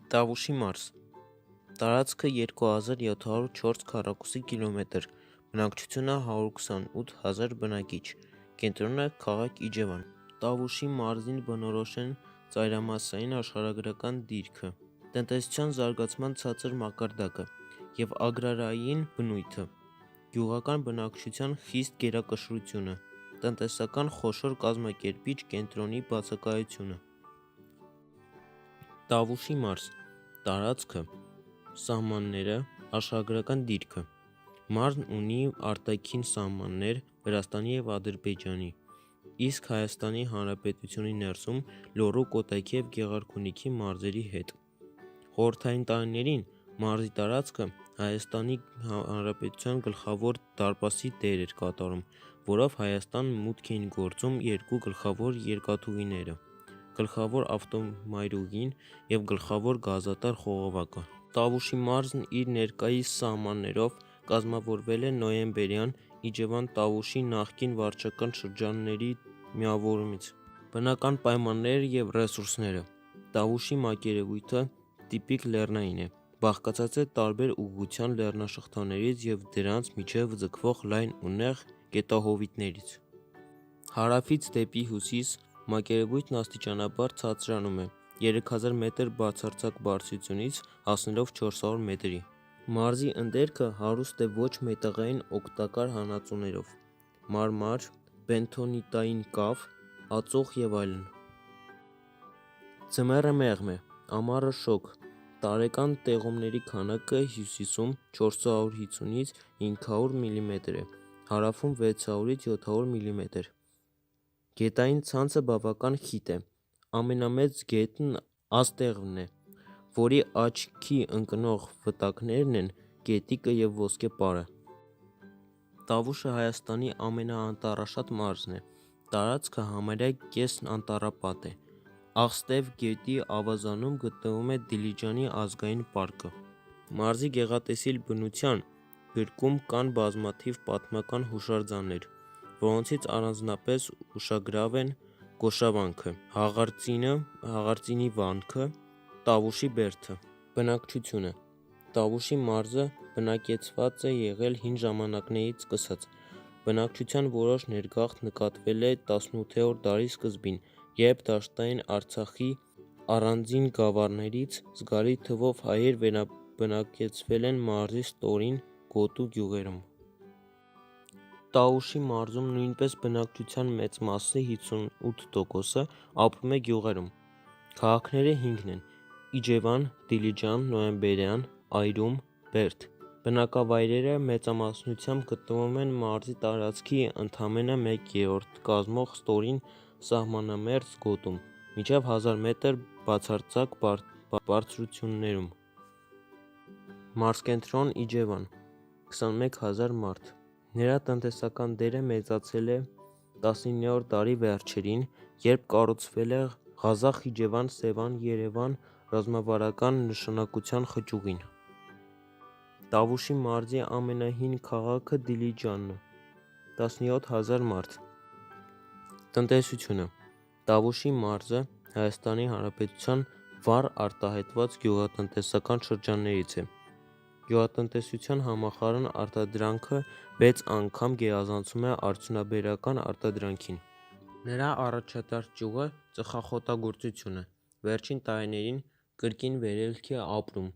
Տավուշի մարզ տարածքը 2704 քառակուսի կիլոմետր, բնակչությունը 128,000 բնակիչ, կենտրոնը քաղաք Իջևան։ Տավուշի մարզին բնորոշ են ծայրամասային աշխարհագրական դիրքը, տնտեսության զարգացման ցածր մակարդակը և ագրարային բնույթը, գյուղական բնակչության խիստ գերակշռությունը, տնտեսական խոշոր կազմակերպիչ կենտրոնի բացակայությունը։ Տավուշի մարզ տարածքը, սահմանները, աշխարհագրական դիրքը։ Մարզն ունի արտաքին սահմաններ Վրաստանի և Ադրբեջանի, իսկ Հայաստանի Հանրապետությունի ներսում Լոռու, Կոտայքի և Գեղարքունիքի մարզերի հետ։ Խորհրդային տարիներին մարզի տարածքը Հայաստանի Հանրապետության գլխավոր դարպասի դեր էր կատարում, որով Հայաստան մուտք էին գործում երկու գլխավոր երկաթուղիները՝ գլխավոր ավտոմայրուղին և գլխավոր գազատար խողովակը։ Տավուշի մարզն իր ներկայիս սահմաններով կազմավորվել է նոյեմբերյան Իջևան-Տավուշի նախկին վարչական շրջանների միավորումից։ Բնական պայմանները և ռեսուրսները։ Տավուշի մակերևույթը տիպիկ լեռնային է, բաղկացած է տարբեր ուղղության լեռնաշղթաներից և դրանց միջև ձգվող լայն ու նեղ գետահովիտներից։ Հարավից դեպի հյուսիս մակերևույթն աստիճանաբար ցածրանում է 3000 մետր բացարձակ բարձրությունից հասնելով 400 մետրի։ Մարզի ընդերքը հարուստ է ոչ մետաղային օգտակար հանածոներով՝ մարմար, բենթոնիտային կավ, ածուխ և այլն։ Ձմեռը մեղմ է, ամառը շոգ։ Տարեկան տեղումների քանակը հյուսիսում 450-ից 500 մմ է, հարավում 600-ից 700 մմ։ Գետային ցանցը բավական խիտ է, ամենամեծ գետն Աստեղվն է, որի աչքի ընկնող վտակներն են Գետիկը և Ոսկե պարը։ Տավուշը Հայաստանի ամենաանտառաշատ մարզն է, տարածքը համարյա կեսանտառապատ է։ Աղստև գետի ավազանում գտնվում է Դիլիջանի ազգային պարկը։ Մարզի գեղատեսիլ բնության գրկում կան բազմաթիվ պատմական հուշարձաններ, որոնցից առանձնապես ուշագրավ են Գոշավանքը, Հաղարծինի վանքը, Տավուշի բերդը։ Բնակչությունը։ Տավուշի մարզը բնակեցված է եղել հին ժամանակներից սկսած։ Բնակչության որոշ ներգաղթ նկատվել է 18-րդ դարի սկզբին, երբ դաշտային Արցախի առանձին գավառներից զգալի թվով հայեր վերաբնակեցվել են մարզի ստորին գոտու գյուղերում։ Տավուշի մարզում նույնպես բնակչության մեծ մասը (58%) ապրում է գյուղերում։ Քաղաքները 5-ն են՝ Իջևան, Դիլիջան, Նոյեմբերյան, Այրում, Բերդ։ Բնակավայրերը մեծամասնությամբ գտնվում են մարզի տարածքի ընդամենը 1/3 կազմող ստորին սահմանամերձ գոտում՝ մինչև 1000 մետր բացարձակ բարձրություններում։ Մարզկենտրոն Իջևան 21000 մարդ։ Նրա տնտեսական դերը մեծացել է 19-րդ դարի վերջերին, երբ կառուցվել է Ղազախ-Իջևան-Սևան-Երևան ռազմավարական նշանակության խճուղին։ Տավուշի մարզի ամենահին քաղաքը Դիլիջանն է, 17000 մարդ։ Տնտեսությունը։ Տավուշի մարզը Հայաստանի Հանրապետության վառ արտահայտված գյուղատնտեսական շրջաններից է։ Գյուղատնտեսության համախառն արտադրանքը 6 անգամ գերազանցում է արդյունաբերական արտադրանքին։ Նրա առաջատար ճյուղը ծխախոտագործությունն է, վերջին տարիներին կրկին վերելք է ապրում։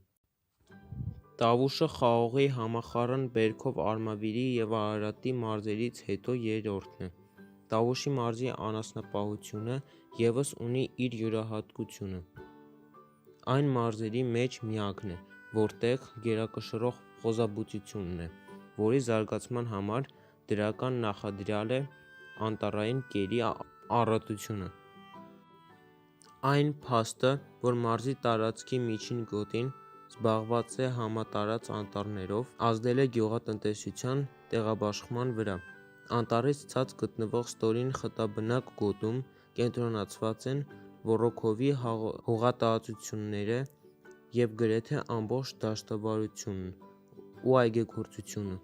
Տավուշը խաղողի համախառն բերքով Արմավիրի և Արարատի մարզերից հետո երրորդն է։ Տավուշի մարզի անասնապահությունը ևս ունի իր յուրահատկությունը։ Այն մարզերի մեջ միակն է, որտեղ գերակշռող խոզաբուծությունն է, որի զարգացման համար դրական նախադրյալ է անտառային կերի առատությունը։ Այն փաստը, որ մարզի տարածքի միջին գոտին զբաղված է համատարած անտառներով, ազդել է գյուղատնտեսության տեղաբաշխման վրա։ Անտառից ցած գտնվող ստորին խտաբնակ գոտում կենտրոնացված են ոռոգովի հողատարածությունները և գրեթե ամբողջ դաշտավարությունն ու այգեգործությունը։